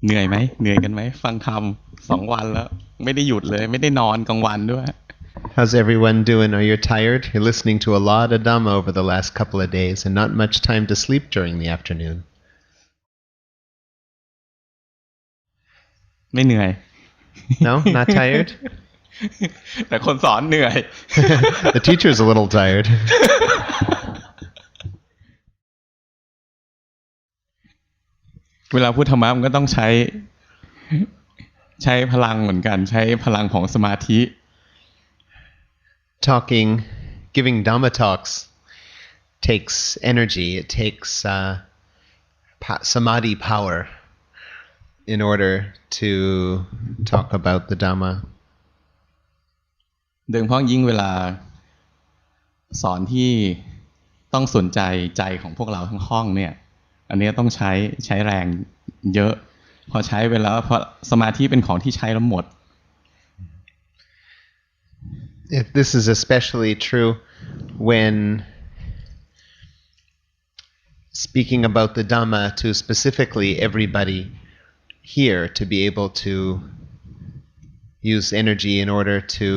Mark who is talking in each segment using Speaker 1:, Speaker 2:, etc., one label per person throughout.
Speaker 1: เหนื่อยไหมเหนื่อยกันไหมฟังธรรม2 วันแล้วไม่ได้หยุดเลยไม่ได้นอนกลางวันด้วย
Speaker 2: How's everyone doing? Are you tired? You're listening to a lot of Dhamma over the last couple of days and not much time to sleep during the afternoon.
Speaker 1: ไม่เหนื่อย
Speaker 2: No? Not tired?
Speaker 1: แต่คนสอนเหนื่อย
Speaker 2: The teacher's a little tired.
Speaker 1: เวลาพูดธรรมะมันก็ต้องใช้พลังเหมือนกันใช้พลังของสมาธิ
Speaker 2: Giving Dhamma talks takes energy. It takes samadhi power in order to talk about the Dhamma.
Speaker 1: โดยเฉพาะยิ่งเวลาสอนที่ต้องสนใจใจของพวกเราทั้งห้องเนี่ยอันนี้ต้องใช้แรงเยอะพอใช้เวลาเพราะสมาธิเป็นของที่ใช้แล้วหมด
Speaker 2: This is especially true when speaking about the Dhamma to specifically everybody here to be able to use energy in order to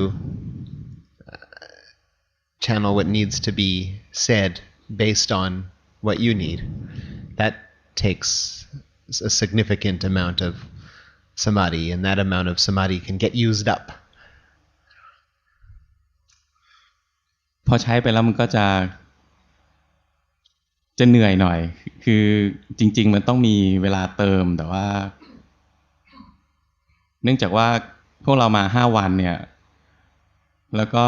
Speaker 2: channel what needs to be said based on what you need. That takes a significant amount of samadhi, and that amount of samadhi can get used up.
Speaker 1: พอใช้ไปแล้วมันก็จะเหนื่อยหน่อยคือจริงๆมันต้องมีเวลาเติมแต่ว่าเนื่องจากว่าพวกเรามา5 วันเนี่ยแล้วก็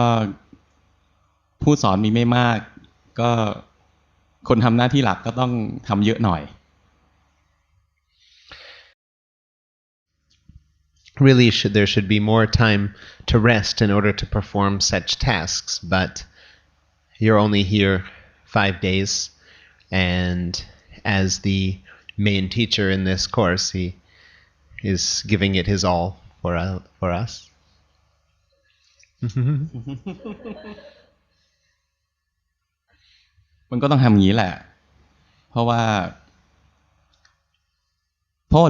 Speaker 1: ผู้สอนมีไม่มากก็คนทำหน้าที่หลักก็ต้องทำเยอะหน่อย
Speaker 2: Really, there should be more time to rest in order to perform such tasks, but you're only here 5 days, and as the main teacher in this course, he is giving it his all for us.
Speaker 1: มันก็ต้องทำอย่างนี้แหละเพราะว่า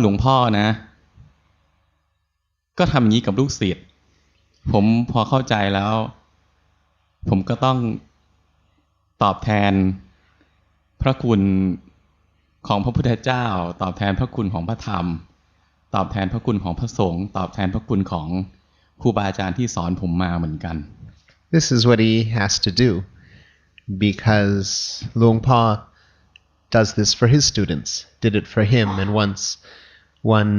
Speaker 1: หลวงพ่อนะก็ทำอย่างนี้กับลูกศิษย์ผมพอเข้าใจแล้วผมก็ต้องตอบแทนพระคุณของพระพุทธเจ้าตอบแทนพระคุณของพระธรรมตอบแทนพระคุณของพระสงฆ์ตอบแทนพระคุณของครูบาอาจารย์ที่สอนผมมาเหมือนกัน
Speaker 2: This is what he has to do because Luang Pa does this for his students, did it for him, and once one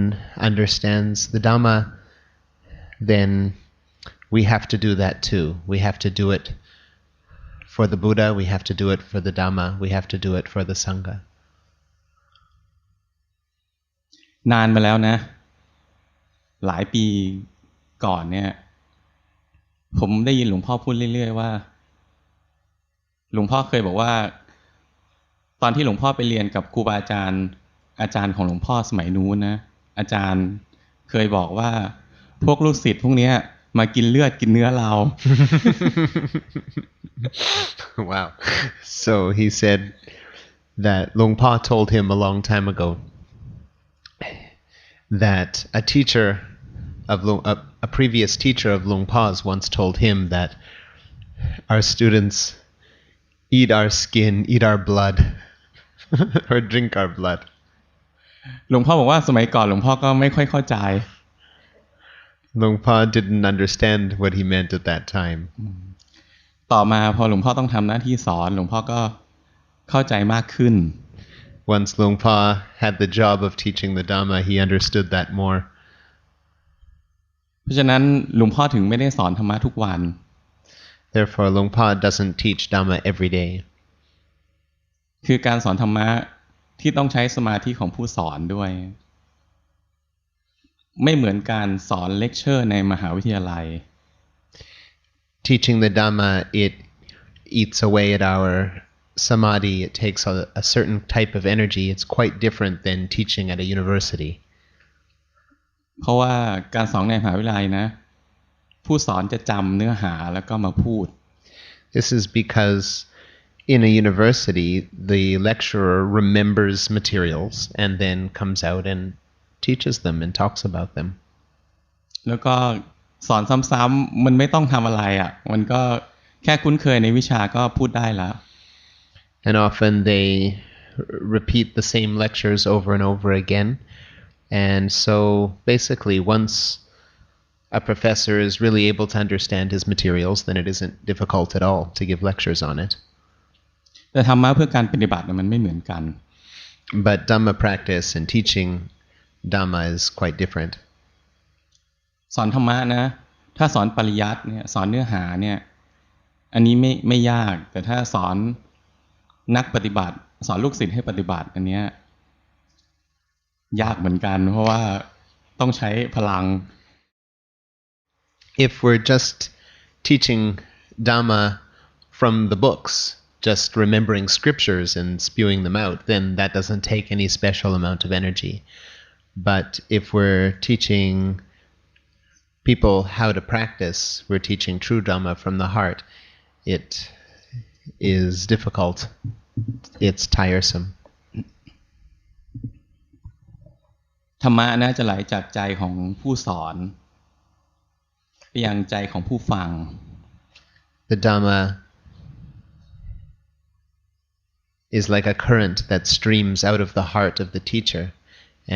Speaker 2: understands the Dhamma, then we have to do that too. We have to do it for the Buddha, we have to do it for the Dhamma, we have to do it for the Sangha.
Speaker 1: นานมาแล้วนะหลายปีก่อนเนี่ยผมได้ยินหลวงพ่อพูดเรื่อยๆว่าหลวงพ่อเคยบอกว่าตอนที่หลวงพ่อไปเรียนกับครูบาอาจารย์ของหลวงพ่อสมัยนู้นนะอาจารย์เคยบอกว่าพวกลูกศิษย์พวกนี้มากินเลือดกินเนื้อเรา
Speaker 2: Wow. So he said that Luang Pa told him a long time ago that a previous teacher of Luang Pa's once told him that our students eat our skin, eat our blood, or drink our blood.
Speaker 1: หลวงพ่อบอกว่าสมัยก่อนหลวงพ่อก็ไม่ค่อยเข้าใจ
Speaker 2: Luang Pa didn't understand what he meant at that time.
Speaker 1: ต่อมาพอหลวงพ่อต้องทำหน้าที่สอนหลวงพ่อก็เข้าใจมากขึ้น
Speaker 2: Once Luang Pa had the job of teaching the Dhamma, he understood that more.
Speaker 1: เพราะฉะนั้นหลวงพ่อถึงไม่ได้สอนธรรมะทุกวัน
Speaker 2: Therefore, Luang Pa doesn't teach Dhamma every day.
Speaker 1: คือการสอนธรรมะที่ต้องใช้สมาธิของผู้สอนด้วยไม่เหมือนการสอนเลคเชอร์ในมหาวิทยาลัย
Speaker 2: Teaching the Dhamma, it eats away at our samadhi. It takes a certain type of energy. It's quite different than teaching at a university.
Speaker 1: เพราะว่าการสอนในมหาวิทยาลัยนะผู้สอนจะจำเนื้อหาแล้วก็มาพูด
Speaker 2: This is because in a university, the lecturer remembers materials and then comes out and teaches them and talks about them.
Speaker 1: แล้วก็สอนซ้ำๆมันไม่ต้องทำอะไรอ่ะมันก็แค่คุ้นเคยในวิชาก็พูดได้แล้ว
Speaker 2: And often they repeat the same lectures over and over again. And so basically once a professor is really able to understand his materials, then it isn't difficult at all to give lectures on it.
Speaker 1: แต่ธรรมะเพื่อการปฏิบัติมันไม่เหมือนกัน
Speaker 2: But Dhamma practice and teaching Dhamma is quite different.
Speaker 1: สอนธรรมะนะถ้าสอนปริยัติเนี่ยสอนเนื้อหาเนี่ยอันนี้ไม่ยากแต่ถ้าสอนนักปฏิบัติสอนลูกศิษย์ให้ปฏิบัติอันเนี้ยยากเหมือนกันเพราะว่าต้องใช้พลัง
Speaker 2: If we're just teaching Dhamma from the books, just remembering scriptures and spewing them out, then that doesn't take any special amount of energy. But if we're teaching people how to practice, we're teaching true Dhamma from the heart, it is difficult. It's tiresome.
Speaker 1: ธรรมะน่าจะไหลจากใจของผู้สอนไปยังใจของผู้ฟัง
Speaker 2: The Dhamma is like a current that streams out of the heart of the teacher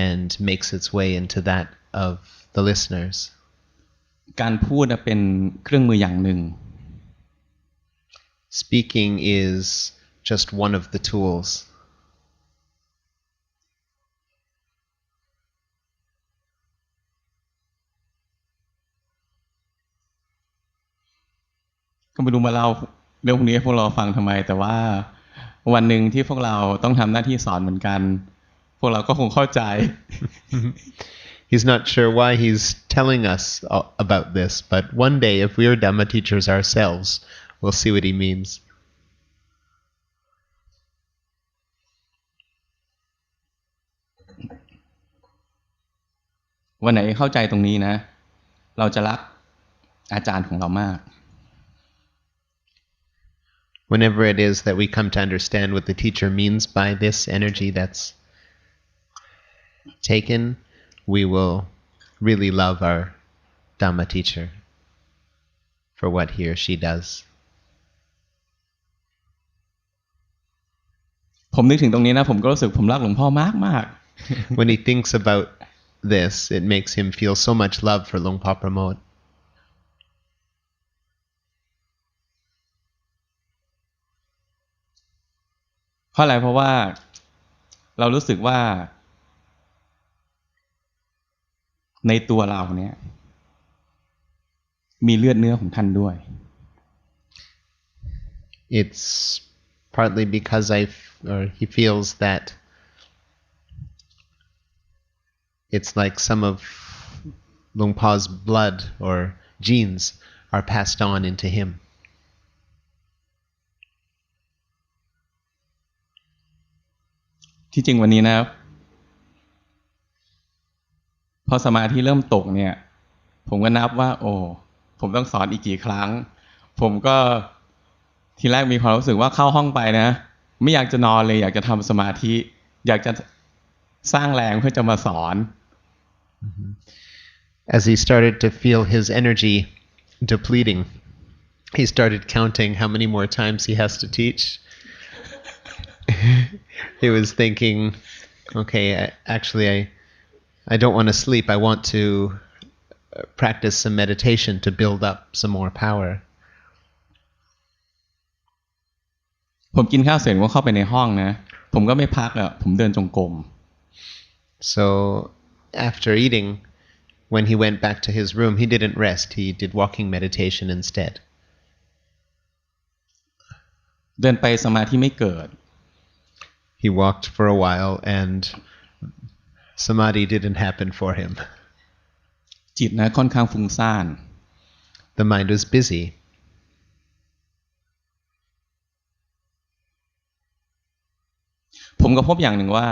Speaker 2: and makes its way into that of the listeners.
Speaker 1: การพูดเป็นเครื่องมืออย่างหนึ่ง
Speaker 2: Speaking is just one of the tools.
Speaker 1: ก็ไม่รู้มาเล่าเรื่องพวกนี้ให้พวกเราฟังทำไมแต่ว่าวันหนึ่งที่พวกเราต้องทำหน้าที่สอนเหมือนกันพวกเราก็คงเข้าใจ
Speaker 2: He's not sure why he's telling us about this, but one day if we are Dhamma teachers ourselves, we'll see what he means.
Speaker 1: วันไหนเข้าใจตรงนี้นะเราจะรักอาจารย์ของเรามาก
Speaker 2: Whenever it is that we come to understand what the teacher means by this energy that's taken, we will really love our Dhamma teacher for what he or she does.
Speaker 1: ผมนึกถึงตรงนี้นะผมก็รู้สึกผมรักหลวงพ่อมาก
Speaker 2: When he thinks about this, it makes him feel so much love for Luang Por Pramod.
Speaker 1: เพราะอะไรเพราะว่าเรารู้สึกว่าในตัวเราเนี่ยมีเลือดเนื้อของท่านด้วย
Speaker 2: It's partly because he feels that it's like some of Luang Por's blood or genes are passed on into him.
Speaker 1: ที่จริงวันนี้นะพอสมาธิเริ่มตกเนี่ยผมก็นับว่าโอ้ผมต้องสอนอีกกี่ครั้งผมก็ทีแรกมีความรู้สึกว่าเข้าห้องไปนะไม่อยากจะนอนเลยอยากจะทำสมาธิอยากจะสร้างแรงเพื่อจะมาสอน
Speaker 2: As he started to feel his energy depleting, he started counting how many more times he has to teach. He was thinking, okay, I don't want to sleep. I want to practice some meditation to build up some more power.
Speaker 1: ผมกินข้าวเสร็จก็เข้าไปในห้องนะผมก็ไม่พักอ่ะผมเดินจงกรม
Speaker 2: So after eating, when he went back to his room, he didn't rest. He did walking meditation instead.
Speaker 1: เดินไปสมาธิไม่เกิด
Speaker 2: He walked for a while and samadhi didn't happen for him.
Speaker 1: จิตนะค่อนข้างฟุ้งซ่าน
Speaker 2: The mind was busy.
Speaker 1: ผมก็พบอย่างหนึ่งว่า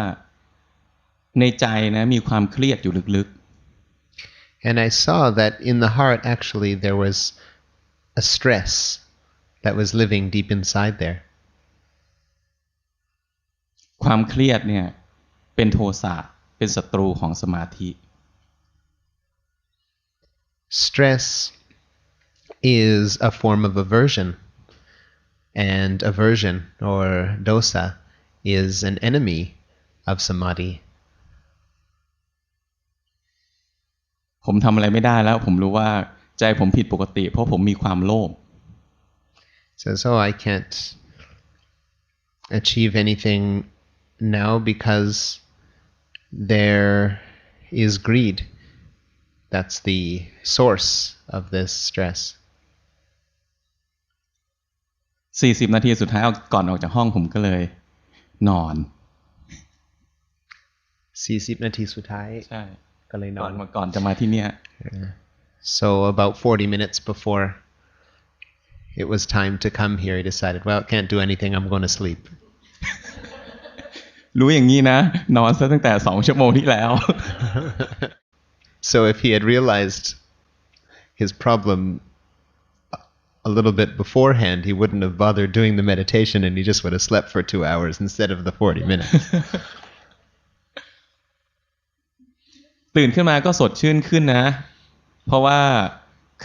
Speaker 1: ในใจนะมีความเครียดอยู่ลึก
Speaker 2: And I saw that in the heart actually there was a stress that was living deep inside there.
Speaker 1: ๆความเครียดเนี่ยเป็นโทสะ เป็นศัตรูของสมาธิ
Speaker 2: Stress is a form of aversion, and aversion or dosa is an enemy of samadhi.
Speaker 1: ผมทำอะไรไม่ได้แล้วผมรู้ว่าใจผมผิดปกติเพราะผมมีความโลภ
Speaker 2: Says, oh, I can't achieve anything now because there is greed. That's the source of this stress.
Speaker 1: 40 นาทีสุดท้ายก่อนออกจากห้องผมก็เลยนอน
Speaker 2: 40 นาทีสุดท้าย
Speaker 1: ใช่
Speaker 2: ก็เลยนอน
Speaker 1: ก่อนจะมาที่เนี่ย
Speaker 2: So about 40 minutes before it was time to come here, he decided, well, can't do anything, I'm going to sleep.
Speaker 1: รู้อย่างนี้นะนอนซะตั้งแต่2 ชั่วโมงที่แล้ว
Speaker 2: So if he had realized his problem a little bit beforehand, he wouldn't have bothered doing the meditation and he just would have slept for 2 hours instead of the 40 minutes.
Speaker 1: ตื่นขึ้นมาก็สดชื่นขึ้นนะเพราะว่า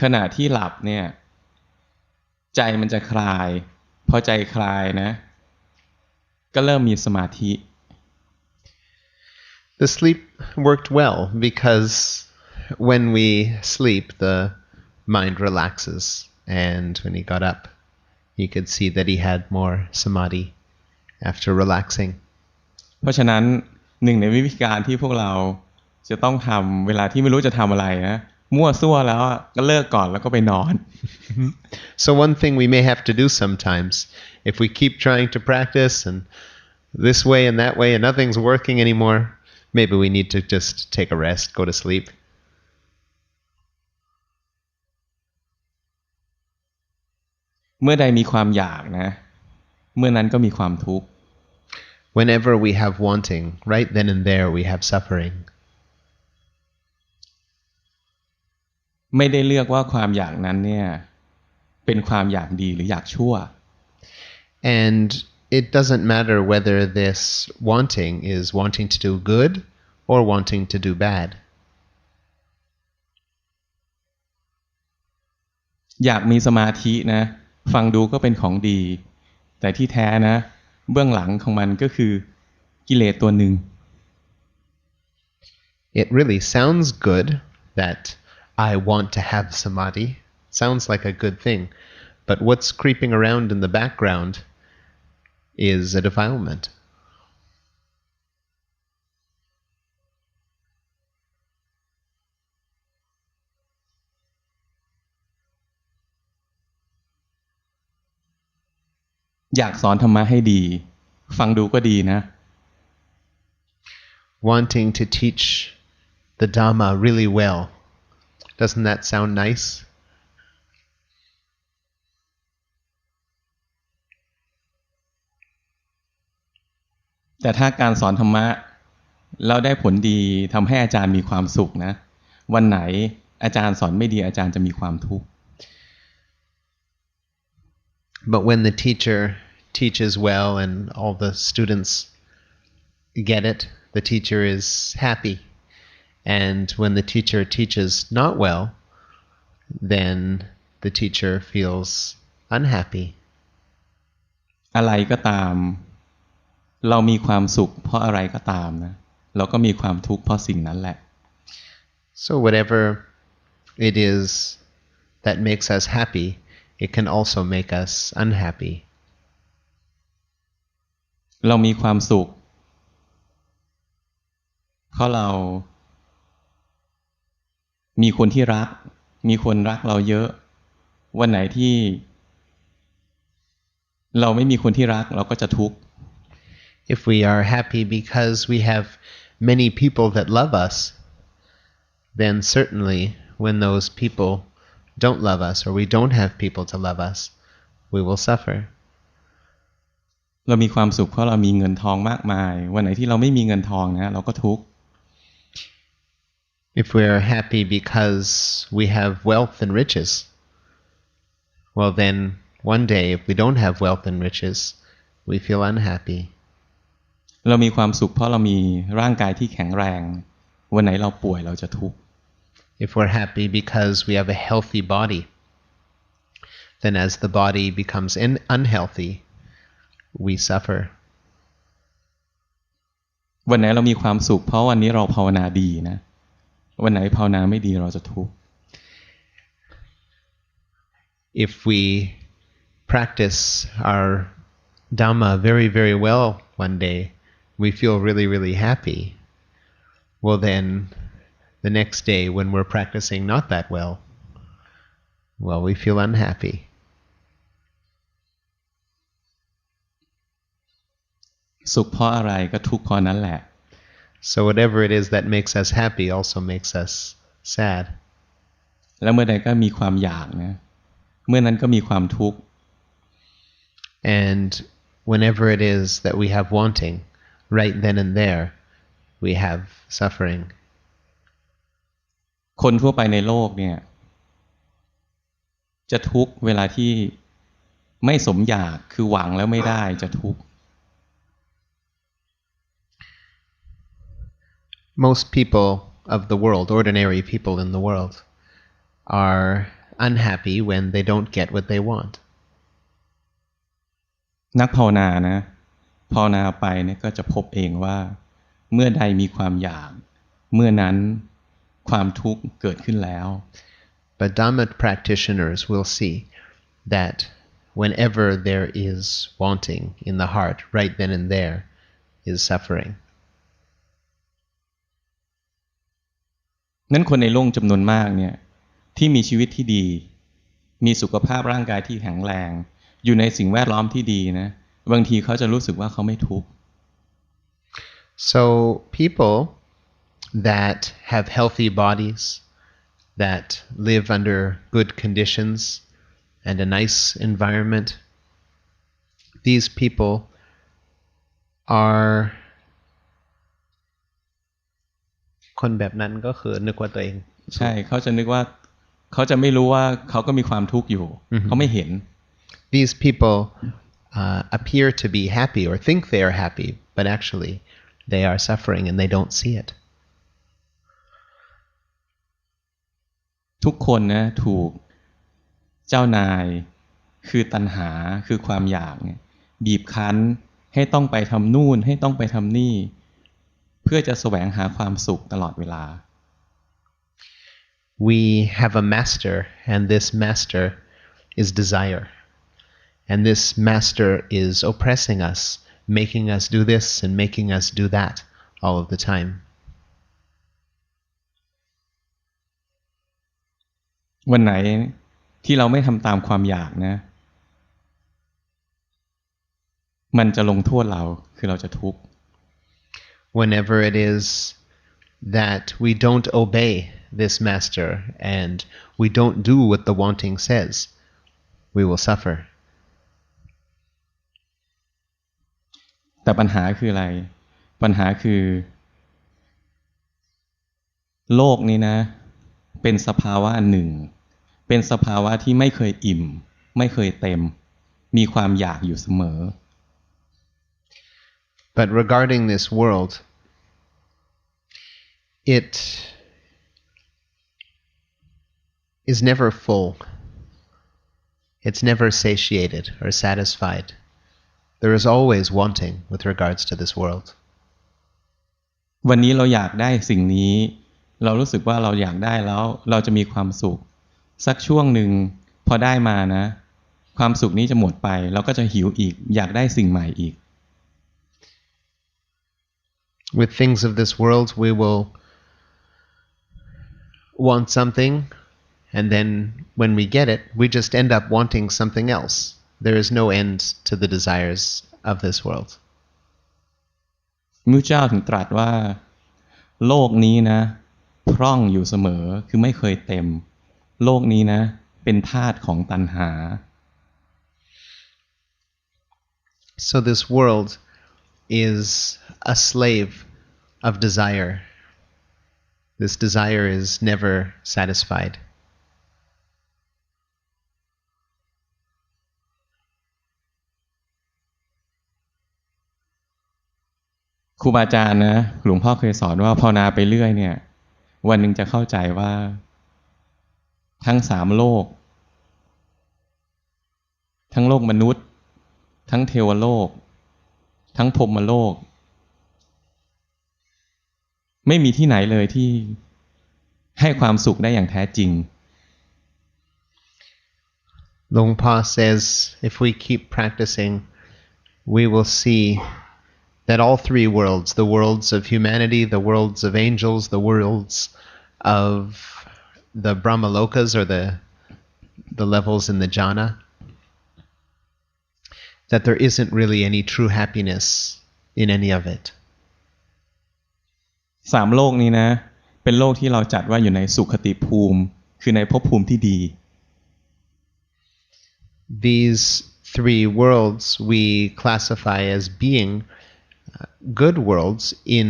Speaker 1: ขณะที่หลับเนี่ยใจมันจะคลายพอใจคลายนะก็เริ่มมีสมาธิ
Speaker 2: The sleep worked well because when we sleep, the mind relaxes, and when he got up, he could see that he had more samadhi after relaxing.
Speaker 1: เพราะฉะนั้นหนึ่งในวิธีการที่พวกเราจะต้องทำเวลาที่ไม่รู้จะทำอะไรนะมั่วซั่วแล้วก็เลิกก่อนแล้วก็ไปนอน
Speaker 2: So one thing we may have to do sometimes, if we keep trying to practice and this way and that way and nothing's working anymore, maybe we need to just take a rest, go to sleep.
Speaker 1: เมื่อใดมีความอยากนะเมื่อนั้นก็มีความทุกข์
Speaker 2: Whenever we have wanting, right then and there we have suffering.
Speaker 1: ไม่ได้เลือกว่าความอยากนั้นเนี่ยเป็นความอยากดีหรืออยากชั่ว
Speaker 2: And it doesn't matter whether this wanting is wanting to do good or wanting to do bad.
Speaker 1: อยากมีสมาธินะฟังดูก็เป็นของดีแต่ที่แท้นะเบื้องหลังของมันก็คือกิเลสตัวหนึ่ง
Speaker 2: It really sounds good that I want to have samadhi. Sounds like a good thing. But what's creeping around in the background is a defilement. อยากสอนธรรมะให้ดีฟังดูก็ดีนะ Wanting to teach the Dhamma really well. Doesn't that sound nice?
Speaker 1: แต่ถ้าการสอนธรรมะเราได้ผลดีทำให้อาจารย์มีความสุขนะวันไหนอาจารย์สอนไม่ดีอาจารย์จะมีความทุกข์
Speaker 2: But when the teacher teaches well and all the students get it, the teacher is happy. And when the teacher teaches not well, then the teacher feels unhappy.
Speaker 1: อะไรก็ตามเรามีความสุขเพราะอะไรก็ตามนะเราก็มีความทุกข์เพราะสิ่งนั้นแหละ
Speaker 2: So whatever it is that makes us happy, it can also make us unhappy.
Speaker 1: เรามีความสุขเพราะเรามีคนที่รักมีคนรักเราเยอะวันไหนที่เราไม่มีคนที่รักเราก็จะทุกข์
Speaker 2: If we are happy because we have many people that love us, then certainly when those people don't love us or we don't have people to love us, we will suffer.
Speaker 1: เรามีความสุขเพราะเรามีเงินทองมากมายวันไหนที่เราไม่มีเงินทองนะเราก็ทุกข์
Speaker 2: If we are happy because we have wealth and riches, well then one day if we don't have wealth and riches, we feel unhappy.
Speaker 1: เรามีความสุขเพราะเรามีร่างกายที่แข็งแรงวันไหนเราป่วยเราจะทุกข์
Speaker 2: If we're happy because we have a healthy body, then as the body becomes unhealthy, we suffer.
Speaker 1: วันไหนเรามีความสุขเพราะวันนี้เราภาวนาดีนะวันไหนภาวนาไม่ดีเราจะทุกข์
Speaker 2: If we practice our Dhamma very, very well one day, we feel really, really happy. Well, then the next day when we're practicing not that well, we feel unhappy.
Speaker 1: สุขเพราะอะไรก็ทุกข์เพราะนั้นแหละ
Speaker 2: So whatever it is that makes us happy also makes us sad.
Speaker 1: แล้วเมื่อใดก็มีความอยากนะเมื่อนั้นก็มีความทุกข์
Speaker 2: And whenever it is that we have wanting, right then and there, we have suffering.
Speaker 1: คนทั่วไปในโลกเนี่ยจะทุกข์เวลาที่ไม่สมอยากคือหวังแล้วไม่ได้จะทุกข์
Speaker 2: Most people of the world, ordinary people in the world, are unhappy when they don't get what they want.
Speaker 1: นักภาวนานะภาวนาไปเนี่ยก็จะพบเองว่าเมื่อใดมีความอยากเมื่อนั้นความทุกข์เกิดขึ้นแล้ว
Speaker 2: But Dhamma practitioners will see that whenever there is wanting in the heart, right then and there is suffering.
Speaker 1: นั้นคนในโลกจำนวนมากเนี่ยที่มีชีวิตที่ดีมีสุขภาพร่างกายที่แข็งแรงอยู่ในสิ่งแวดล้อมที่ดีนะบางทีเขาจะรู้สึกว่าเขาไม่ทุกข์
Speaker 2: So people that have healthy bodies, that live under good conditions and a nice environment, these people are คนแบบนั้นก็คือนึกว่าตัวเองใช่
Speaker 1: เขาจะนึกว่าเขาจะไม่รู้ว่าเขาก็มีความทุกข์อยู่เขาไม่เห็น
Speaker 2: These people appear to be happy or think they are happy, but actually they are suffering and they don't see it.
Speaker 1: ทุกคนนะถูกเจ้านายคือตัณหาคือความอยากเนี่ยบีบคั้นให้ต้องไปทำนู่นให้ต้องไปทำนี่เพื่อจะแสวงหาความสุขตลอดเวลา
Speaker 2: We have a master, and this master is desire. And this master is oppressing us, making us do this and making us do that all of the time.
Speaker 1: วันไหนที่เราไม่ทำตามความอยากนะมันจะลงโทษเราคือเราจะทุกข์
Speaker 2: Whenever it is that we don't obey this master and we don't do what the wanting says, we will suffer.
Speaker 1: แต่ปัญหาคืออะไรปัญหาคือโลกนี้นะเป็นสภาวะอันหนึ่งเป็นสภาวะที่ไม่เคยอิ่มไม่เคยเต็มมีความอยากอยู่เสมอ
Speaker 2: But regarding this world, it is never full. It's never satiated or satisfied. There is always wanting with regards to this world.
Speaker 1: วันนี้เราอยากได้สิ่งนี้เรารู้สึกว่าเราอยากได้แล้วเราจะมีความสุขสักช่วงหนึ่งพอได้มานะความสุขนี้จะหมดไปเราก็จะหิวอีกอยากได้สิ่งใหม่อีก
Speaker 2: With things of this world, we will want something, and then when we get it, we just end up wanting something else. There is no end to the desires of this world.
Speaker 1: มุขเจ้าถึงตรัสว่าโลกนี้นะพร่องอยู่เสมอคือไม่เคยเต็มโลกนี้นะเป็นทาสของตัณหา
Speaker 2: So this world is a slave of desire. This desire is never satisfied.
Speaker 1: ครูบาอาจารย์นะหลวงพ่อเคยสอนว่าภาวนาไปเรื่อยเนี่ยวันหนึ่งจะเข้าใจว่าทั้งสามโลกทั้งโลกมนุษย์ทั้งเทวโลกทั้งพรหมโลกไม่มีที่ไหนเลยที่ให้ความสุขได้อย่างแท้จริง
Speaker 2: Long Pa says if we keep practicing, we will see that all three worlds, the worlds of humanity, the worlds of angels, the worlds of the Brahmalokas or the levels in the jhana, that there isn't really any true happiness in any of it.
Speaker 1: สามโลกนี้นะเป็นโลกที่เราจัดว่าอยู่ในสุขติภูมิคือในภพภูมิที่ดี
Speaker 2: These three worlds we classify as being good worlds in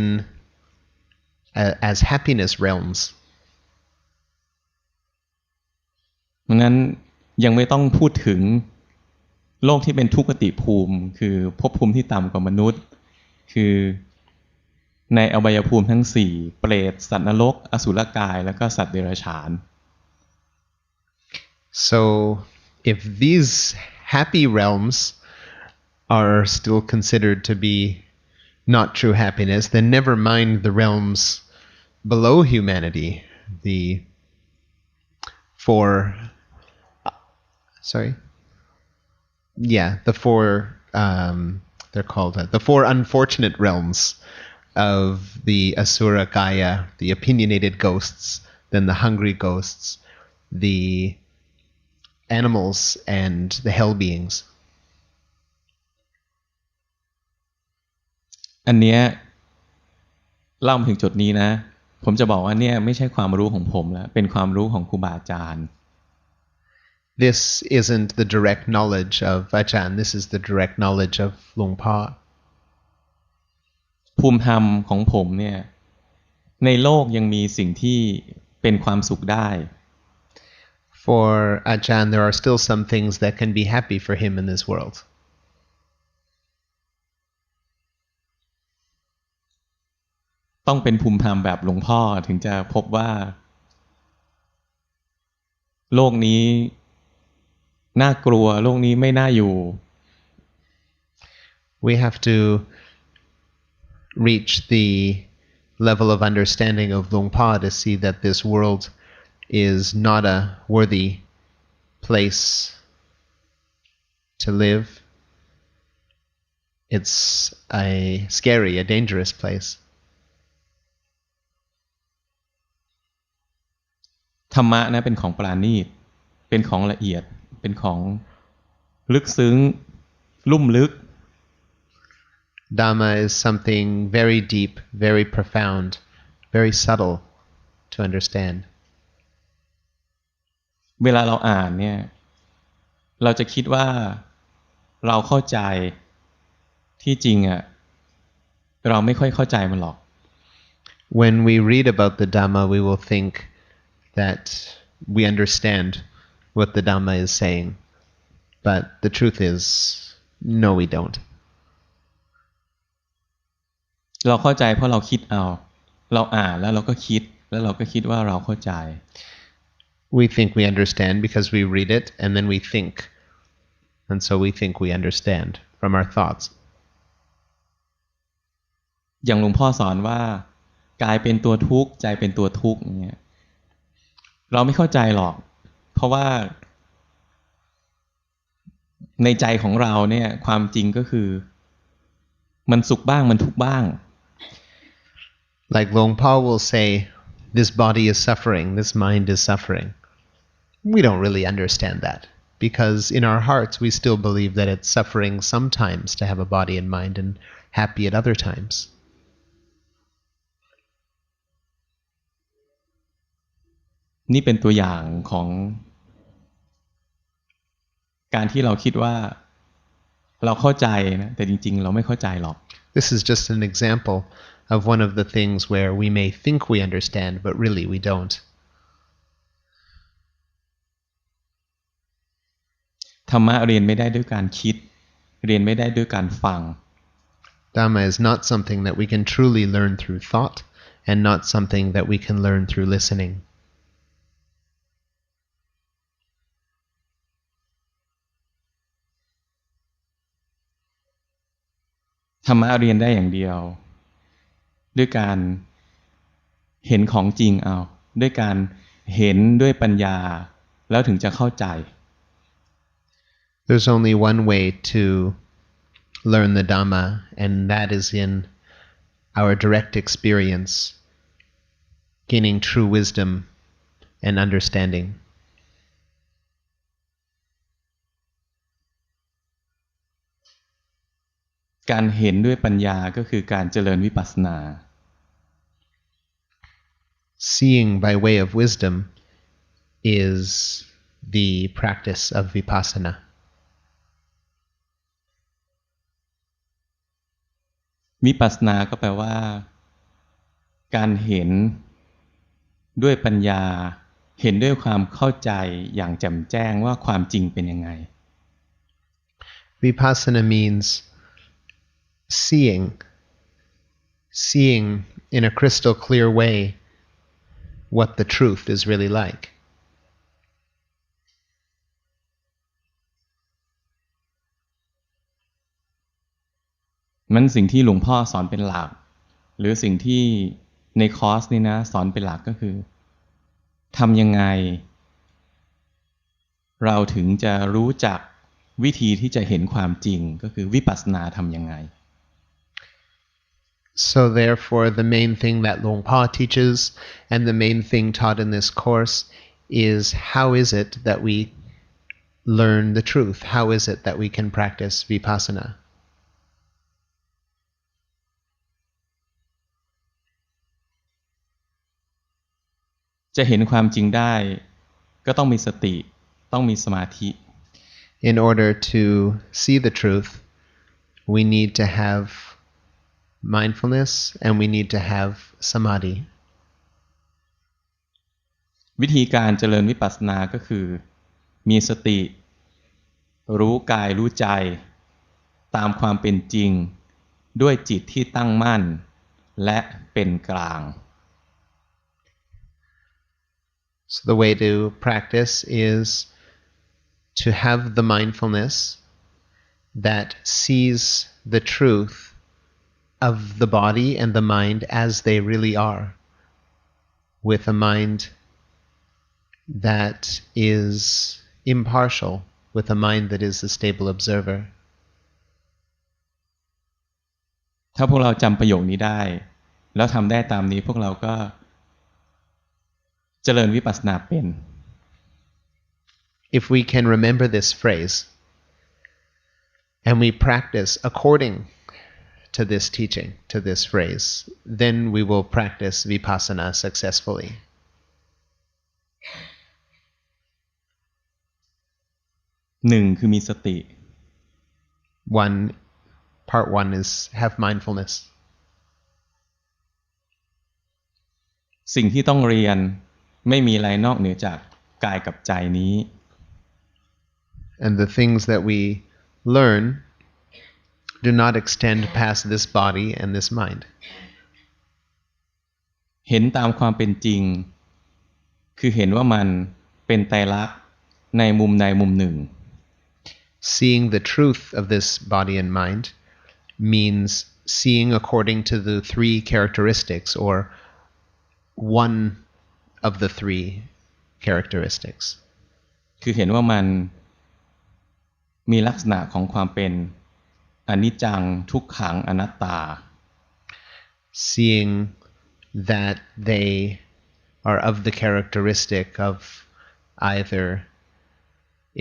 Speaker 2: as happiness realms.
Speaker 1: งั้นยังไม่ต้องพูดถึงโลกที่เป็นทุกขติภูมิคือภพภูมิที่ต่ำกว่ามนุษย์คือในอบายภูมิทั้งสี่เปรตสัตว์นรกอสุรกายแล้วก็สัตว์เดรัจฉาน
Speaker 2: So if these happy realms are still considered to be not true happiness, then never mind the realms below humanity, the four they're called the four unfortunate realms of the Asura Kaya, the opinionated ghosts, then the hungry ghosts, the animals, and the hell beings.
Speaker 1: อันเนี้ยเล่ามาถึงจุดนี้นะผมจะบอกว่าเนี่ยไม่ใช่ความรู้ของผมแล้วเป็นความรู้ของครูบาอาจารย์
Speaker 2: This isn't the direct knowledge of Ajarn, this is the direct knowledge of Long Pa.
Speaker 1: ภูมิธรรมของผมเนี่ยในโลกยังมีสิ่งที่เป็นความสุขได้
Speaker 2: For Ajarn, there are still some things that can be happy for him in this world.
Speaker 1: ต้องเป็นภูมิธรรมแบบหลวงพ่อถึงจะพบว่าโลกนี้น่ากลัวโลกนี้ไม่น่าอยู่
Speaker 2: We have to reach the level of understanding of Long Pa to see that this world is not a worthy place to live. It's a scary, a dangerous place.
Speaker 1: ธรรมะนะเป็นของปราณีตเป็นของละเอียดเป็นของลึกซึ้งลุ่มลึก
Speaker 2: Dhamma is something very deep, very profound, very subtle to understand.
Speaker 1: เวลาเราอ่านเนี่ยเราจะคิดว่าเราเข้าใจที่จริงอ่ะเราไม่ค่อยเข้าใจมันหรอก
Speaker 2: When we read about the Dhamma, we will think that we understand what the Dhamma is saying. But the truth is, no, we don't.
Speaker 1: เราเข้าใจเพราะเราคิดเอาเราอ่านแล้วเราก็คิดแล้วเราก็คิดว่าเราเข้าใจ
Speaker 2: We think we understand because we read it and then we think. And so we think we understand from our thoughts.
Speaker 1: อย่างหลวงพ่อสอนว่ากายเป็นตัวทุกข์ใจเป็นตัวทุกข์อย่างเงี้ยเราไม่เข้าใจหรอกเพราะว่าในใจของเราเนี่ยความจริงก็คือมันสุขบ้างมันทุกข์บ้าง
Speaker 2: Like Long Pa will say, this body is suffering, this mind is suffering. We don't really understand that because in our hearts we still believe that it's suffering sometimes to have a body and mind and happy at other times.
Speaker 1: นี่เป็นตัวอย่างของการที่เราคิดว่าเราเข้าใจนะแต่จริงๆเราไม่เข้าใจหรอก
Speaker 2: This is just an example of one of the things where we may think we understand, but really we don't. ธรรมะเรียนไม่ได้ด้วยการคิดเรียนไม่ได้ด้วยการฟัง Dhamma is not something that we can truly learn through thought and not something that we can learn through listening.
Speaker 1: ธรรมะเรียนได้อย่างเดียวด้วยการเห็นของจริงเอาด้วยการเห็นด้วยปัญญาแล้วถึงจะเข้าใจ
Speaker 2: There's only one way to learn the Dhamma, and that is in our direct experience, gaining true wisdom and understanding.
Speaker 1: การเห็นด้วยปัญญาก็คือการเจริญวิปัสสนา
Speaker 2: Seeing by way of wisdom is the practice of vipassana.
Speaker 1: วิปัสสนาก็แปลว่าการเห็นด้วยปัญญาเห็นด้วยความเข้าใจอย่างแจ่มแจ้งว่าความจริงเป็นยังไง
Speaker 2: Vipassana means seeing in a crystal clear way what the truth is really like.
Speaker 1: มันสิ่งที่หลวงพ่อสอนเป็นหลักหรือสิ่งที่ในคอร์สนี้นะสอนเป็นหลักก็คือทำยังไงเราถึงจะรู้จักวิธีที่จะเห็นความจริงก็คือวิปัสสนาทำยังไง
Speaker 2: So therefore the main thing that Luang Pa teaches and the main thing taught in this course is how is it that we learn the truth? How is it that we can practice vipassana?
Speaker 1: จะเห็นความจริงได้ก็ต้องมีสติต้องมีสมาธิ
Speaker 2: In order to see the truth, we need to have mindfulness and we need to have samadhi.
Speaker 1: วิธีการเจริญวิปัสสนาก็คือมีสติรู้กายรู้ใจตามความเป็นจริงด้วยจิตที่ตั้งมั่นและเป็นกลาง
Speaker 2: So the way to practice is to have the mindfulness that sees the truth of the body and the mind as they really are, with a mind that is impartial, with a mind that is a stable observer.
Speaker 1: ถ้าพวกเราจำประโยคนี้ได้แล้วทำได้ตามนี้พวกเราก็เจริญวิปัสสนาเป็น
Speaker 2: If we can remember this phrase and we practice according to this teaching, to this phrase, then we will practice vipassana successfully.
Speaker 1: หนึ่งคือมีสติ
Speaker 2: Part one is have mindfulness.
Speaker 1: สิ่งที่ต้องเรียนไม่มีอะไรนอกเหนือจากกายกับใจนี้
Speaker 2: And the things that we learn do not extend past this body and this mind.
Speaker 1: เห็นตามความเป็นจริงคือเห็นว่ามันเป็นไตรลักษณ์ในมุมใดมุมหนึ่ง
Speaker 2: Seeing the truth of this body and mind means seeing according to the three characteristics or one of the three characteristics.
Speaker 1: คือเห็นว่ามันมีลักษณะของความเป็นอนิจจังทุกขังอนัตตา
Speaker 2: Seeing that they are of the characteristic of either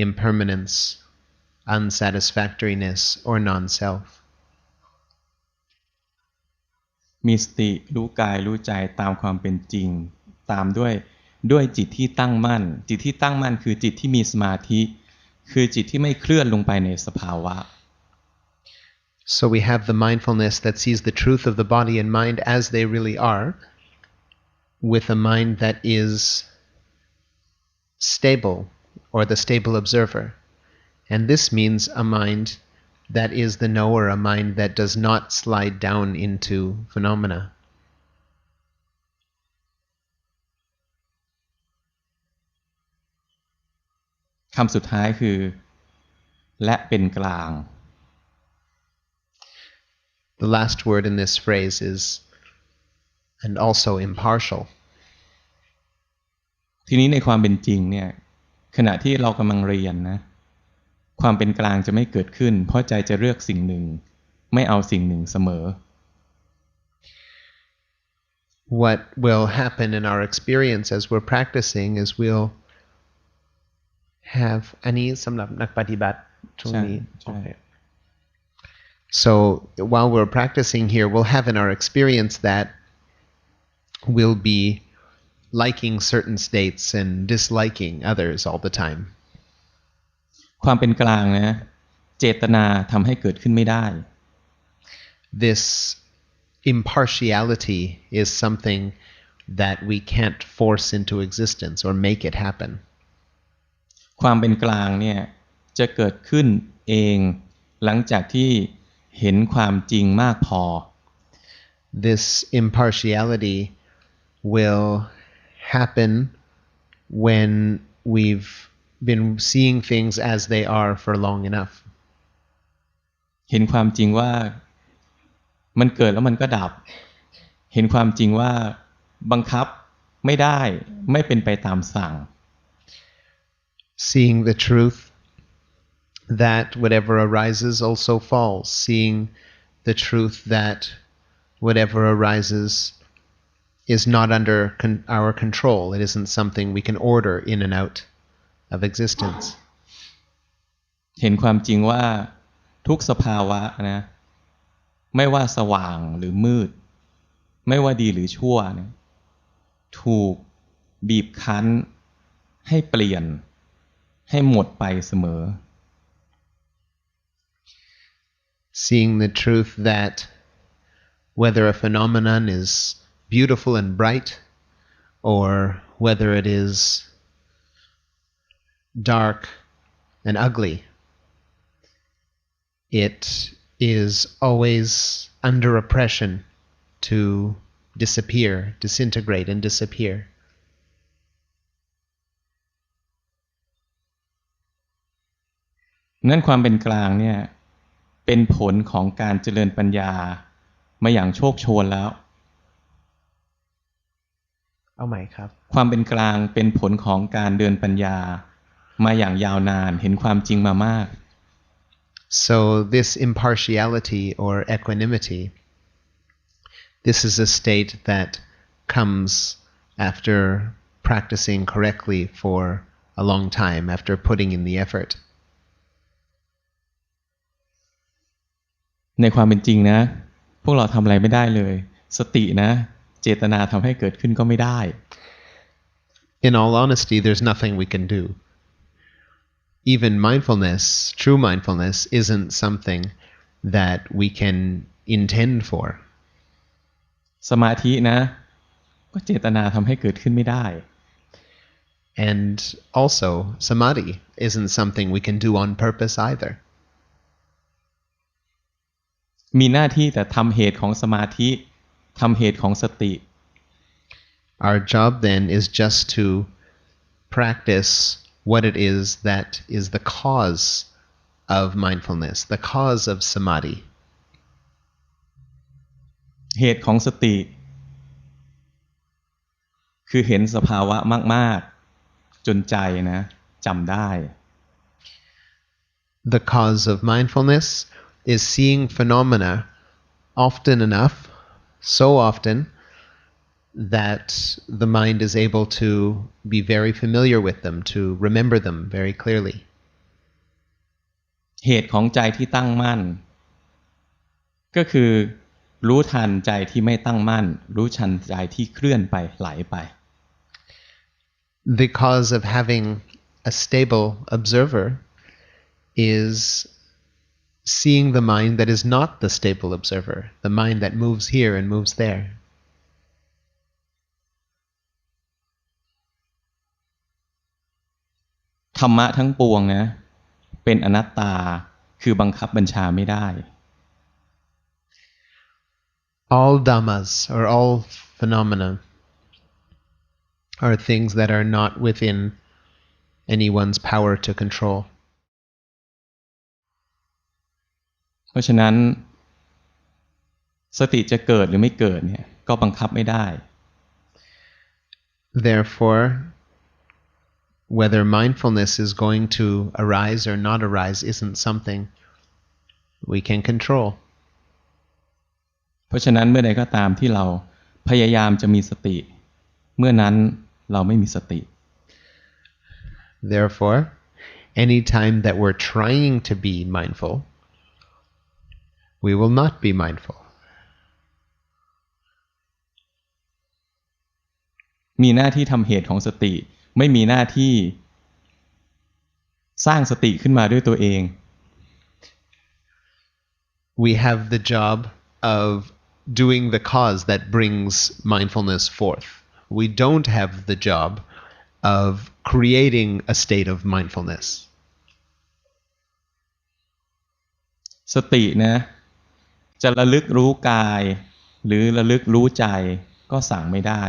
Speaker 2: impermanence, unsatisfactoriness, or non-self.
Speaker 1: มีสติรู้กายรู้ใจตามความเป็นจริงตามด้วยจิตที่ตั้งมั่นจิตที่ตั้งมั่นคือจิตที่มีสมาธิคือจิตที่ไม่เคลื่อนลงไปในสภาวะ
Speaker 2: So we have the mindfulness that sees the truth of the body and mind as they really are, with a mind that is stable, or the stable observer. And this means a mind that is the knower, a mind that does not slide down into phenomena.
Speaker 1: คำสุดท้ายคือและเป็นกลาง
Speaker 2: The last word in this phrase is and also impartial.
Speaker 1: ทีนี้ในความเป็นจริงเนี่ยขณะที่เรากำลังเรียนนะความเป็นกลางจะไม่เกิดขึ้นเพราะใจจะเลือกสิ่งหนึ่งไม่เอาสิ่งหนึ่งเสมอ
Speaker 2: What will happen in our experience as we're practicing is we'll have อันนี้สำหรับนักปฏิบัติช่วงนี้ Okay. So while we're practicing here, we'll have in our experience that we'll be liking certain states and disliking others all the time.
Speaker 1: ความเป็นกลางนะเจตนาทำให้เกิดขึ้นไม่ได้
Speaker 2: This impartiality is something that we can't force into existence or make it happen.
Speaker 1: ความเป็นกลางเนี่ยจะเกิดขึ้นเองหลังจากที่เห็นความจริงมากพอ
Speaker 2: This impartiality will happen when we've been seeing things as they are for long enough.
Speaker 1: เห็นความจริงว่ามันเกิดแล้วมันก็ดับเห็นความจริงว่าบังคับไม่ได้ไม่เป็นไปตามสั่ง
Speaker 2: Seeing the truth that whatever arises also falls. Seeing the truth that whatever arises is not under our control. It isn't something we can order in and out of existence.
Speaker 1: เห็นความจริงว่าทุกสภาวะนะไม่ว่าสว่างหรือมืดไม่ว่าดีหรือชั่วนะถูกบีบคั้นให้เปลี่ยนให้หมดไปเสมอ
Speaker 2: Seeing the truth that whether a phenomenon is beautiful and bright or whether it is dark and ugly, it is always under oppression to disappear, disintegrate and disappear.
Speaker 1: นั่นความเป็นกลางเนี่ยเป็นผลของการเจริญปัญญามาอย่างโชคโชนแล้ว
Speaker 2: เอาใหม่ครับ
Speaker 1: ความเป็นกลางเป็นผลของการเดินปัญญามาอย่างยาวนานเห็นความจริงมามาก
Speaker 2: So this impartiality or equanimity, this is a state that comes after practicing correctly for a long time, after putting in the effort.
Speaker 1: ในความเป็นจริงนะพวกเราทำอะไรไม่ได้เลยสตินะเจตนาทำให้เกิดขึ้นก็ไม่ได้
Speaker 2: In all honesty, there's nothing we can do. Even mindfulness, true mindfulness, isn't something that we can intend for.
Speaker 1: สมาธินะก็เจตนาทำให้เกิดขึ้นไม่ได้
Speaker 2: And also, samadhi isn't something we can do on purpose either.
Speaker 1: มีหน้าที่แต่ทำเหตุของสมาธิทำเหตุของสติ
Speaker 2: Our job then is just to practice what it is that is the cause of mindfulness, the cause of samadhi.
Speaker 1: เหตุของสติคือเห็นสภาวะมากๆจนใจนะจำได้
Speaker 2: The cause of mindfulness is seeing phenomena often enough, so often, that the mind is able to be very familiar with them, to remember them very clearly.
Speaker 1: เหตุของใจที่ตั้งมั่นก็คือรู้ทันใจที่ไม่ตั้งมั่นรู้ทันใจที่เคลื่อนไปไหลไป
Speaker 2: The cause of having a stable observer is seeing the mind that is not the stable observer, the mind that moves here and moves there. ธรรมะทั้งปวงนะเป็นอนัตตาค
Speaker 1: คือบังคับบัญชาไม่ได้
Speaker 2: All dhammas or all phenomena are things that are not within anyone's power to control.
Speaker 1: เพราะฉะนั้นสติจะเกิดหรือไม่เกิดเนี่ยก็บังคับไม่ได้
Speaker 2: Therefore, whether mindfulness is going to arise or not arise isn't something we can control.
Speaker 1: เพราะฉะนั้นเมื่อใดก็ตามที่เราพยายามจะมีสติเมื่อนั้นเราไม่มีสติ
Speaker 2: Therefore, any time that we're trying to be mindful, we will not be mindful.
Speaker 1: มีหน้าที่ทำเหตุของสติไม่มีหน้าที่สร้างสติขึ้นมาด้วยตัวเอง
Speaker 2: We have the job of doing the cause that brings mindfulness forth. We don't have the job of creating a state of mindfulness.
Speaker 1: สตินะจะระลึกรู้กายหรือระลึกรู้ใจก็สั่งไม่ได้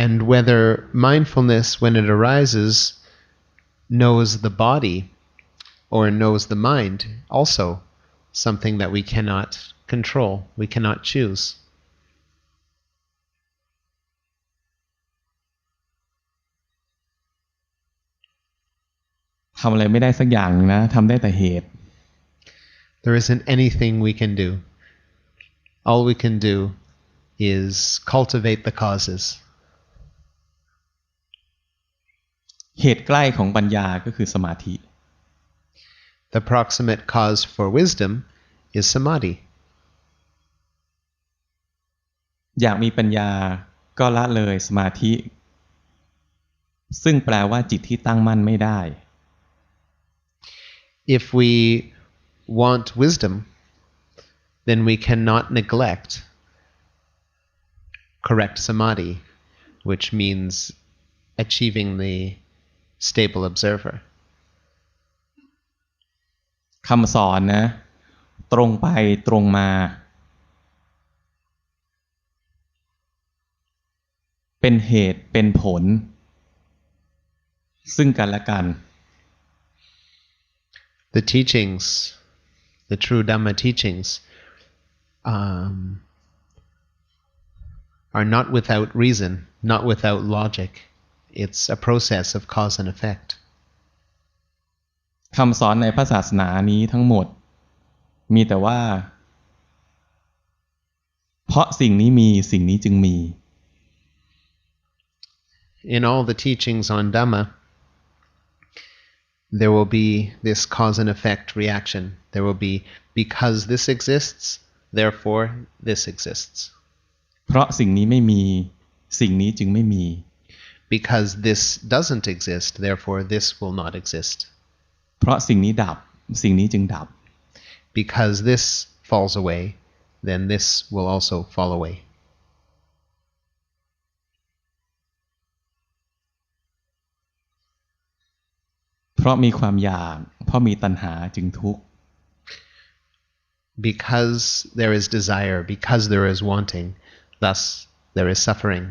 Speaker 2: And whether mindfulness, when it arises, knows the body or knows the mind, also something that we cannot control, we cannot choose.
Speaker 1: ทำอะไรไม่ได้สักอย่างนะทำได้แต่เหตุ
Speaker 2: There isn't anything we can do. All we can do is cultivate the causes.
Speaker 1: เหตุใกล้ของปัญญาก็คือสมาธิ
Speaker 2: The proximate cause for wisdom is samadhi.
Speaker 1: อยากมีปัญญาก็ละเลยสมาธิซึ่งแปลว่าจิตที่ตั้งมั่นไม่ได้
Speaker 2: If we want wisdom, then we cannot neglect correct samadhi, which means achieving the stable observer.
Speaker 1: คำสอนนะตรงไปตรงมาเป็นเหตุเป็นผลซึ่งกันและกัน
Speaker 2: The teachings, the true Dhamma teachings, are not without reason, not without logic. It's a process of cause and effect.
Speaker 1: คำสอนในพระศาสนานี้ทั้งหมดมีแต่ว่าเพราะสิ่งนี้มีสิ่งนี้จึงมี
Speaker 2: In all the teachings on Dhamma, there will be this cause and effect reaction. There will be because this exists, therefore this exists.
Speaker 1: เพราะสิ่งนี้ไม่มีสิ่งนี้จึงไม่มี
Speaker 2: Because this doesn't exist, therefore this will not exist.
Speaker 1: เพราะสิ่งนี้ดับสิ่งนี้จึงดับ
Speaker 2: Because this falls away, then this will also fall away.
Speaker 1: เพราะมีความอยากเพราะมีตัณหาจึงทุกข์
Speaker 2: Because there is desire, because there is wanting, thus there is suffering.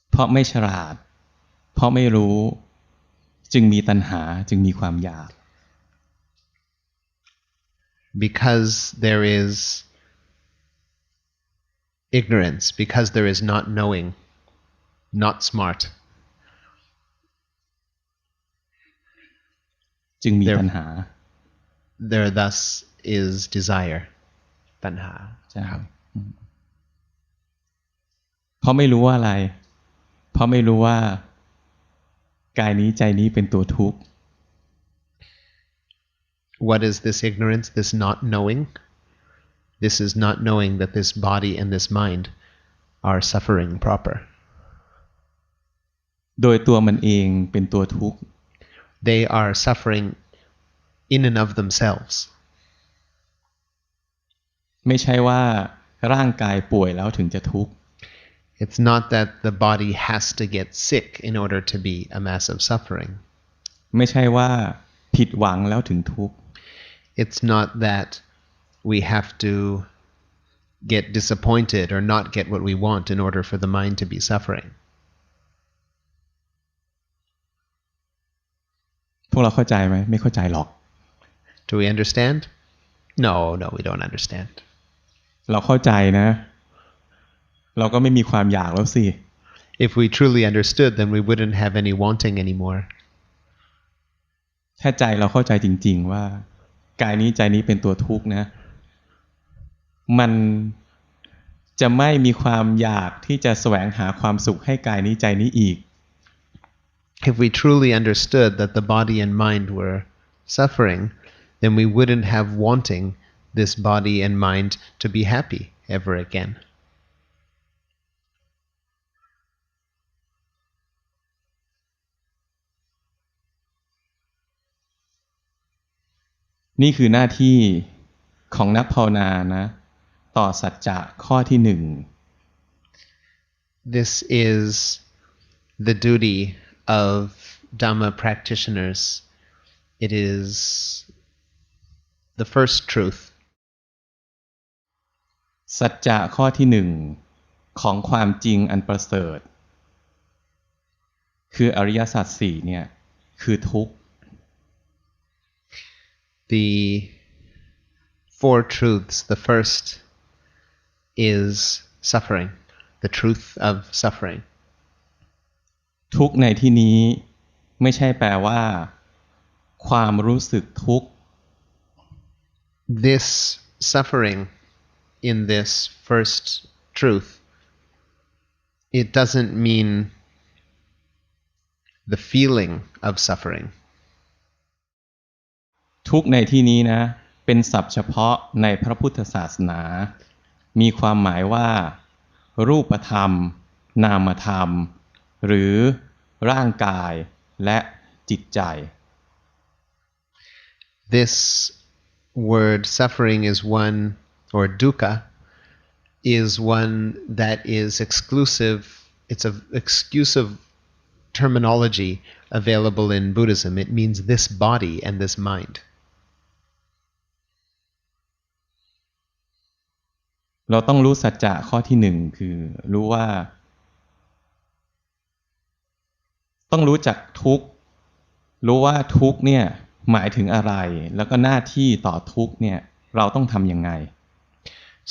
Speaker 1: เพราะไม่ฉลาดเพราะไม่รู้จึงมีตัณหาจึงมีความอยาก
Speaker 2: Because there is ignorance, because there is not knowing, not smart,
Speaker 1: จึงมีตัณหา
Speaker 2: there thus is desire, tanha.
Speaker 1: ใช่เพราะไม่รู้ว่าอะไรเพราะไม่รู้ว่ากายนี้ใจนี้เป็นตัวทุกข์
Speaker 2: What is this ignorance, this not knowing? This is not knowing that this body and this mind are suffering proper.
Speaker 1: โดยตัวมันเองเป็นตัวทุกข์
Speaker 2: They are suffering in and of themselves.
Speaker 1: ไม่ใช่ว่าร่างกายป่วยแล้วถึงจะทุกข์
Speaker 2: It's not that the body has to get sick in order to be a massive suffering.
Speaker 1: ไม่ใช่ว่า ผิดหวังแล้วถึงทุกข์
Speaker 2: It's not that we have to get disappointed or not get what we want in order for the mind to be suffering.
Speaker 1: พวกเราเข้าใจไหมไม่เข้าใจหรอก
Speaker 2: Do we understand? No, we don't understand.
Speaker 1: เราเข้าใจนะเราก็ไม่มีความอยากแล้วสิ
Speaker 2: If we truly understood, then we wouldn't have any wanting anymore.
Speaker 1: ถ้าใจเราเข้าใจจริงๆว่ากายนี้ใจนี้เป็นตัวทุกข์นะมันจะไม่มีความอยากที่จะแสวงหาความสุขให้กายนี้ใจนี้อีก
Speaker 2: If we truly understood that the body and mind were suffering, then we wouldn't have wanting this body and mind to be happy ever again.
Speaker 1: นี่คือหน้าที่ของนักภาวนานะต่อสัจจะข้อที่หนึ่ง
Speaker 2: This is the duty of Dhamma practitioners. It is the first truth.
Speaker 1: สัจจะข้อที่หนึ่งของความจริงอันประเสริฐคืออริยสัจสี่เนี่ยคือทุกข์
Speaker 2: The four truths. The first is suffering, the truth of suffering.
Speaker 1: ทุกข์ในที่นี้ไม่ใช่แปลว่าความรู้สึกทุกข์
Speaker 2: This suffering in this first truth, it doesn't mean the feeling of suffering.
Speaker 1: ทุกข์ในที่นี้นะเป็นศัพท์เฉพาะในพระพุทธศาสนามีความหมายว่ารูปธรรมนามธรรมหรือร่างกายและจิตใจ
Speaker 2: This word suffering is one, or dukkha, is one that is exclusive. It's an exclusive terminology available in Buddhism. It means this body and this mind.
Speaker 1: เราต้องรู้สัจจะข้อที่หนึ่งคือรู้ว่าต้องรู้จักทุกข์รู้ว่าทุกข์เนี่ยหมายถึงอะไรแล้วก็หน้าที่ต่อทุกข์เนี่ยเราต้องทำยังไง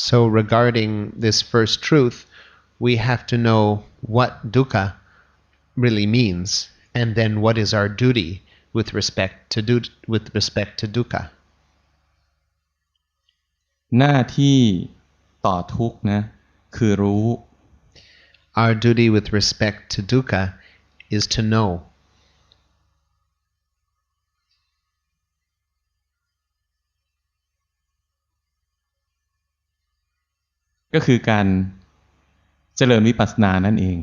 Speaker 2: So regarding this first truth, we have to know what dukkha really means, and then what is our duty with respect to dukkha.
Speaker 1: หน้าที่ต่อทุกข์นะคือรู้
Speaker 2: Our duty with respect to dukkha is to know.
Speaker 1: ก็คือการเจริญวิปัสสนานั่นเอง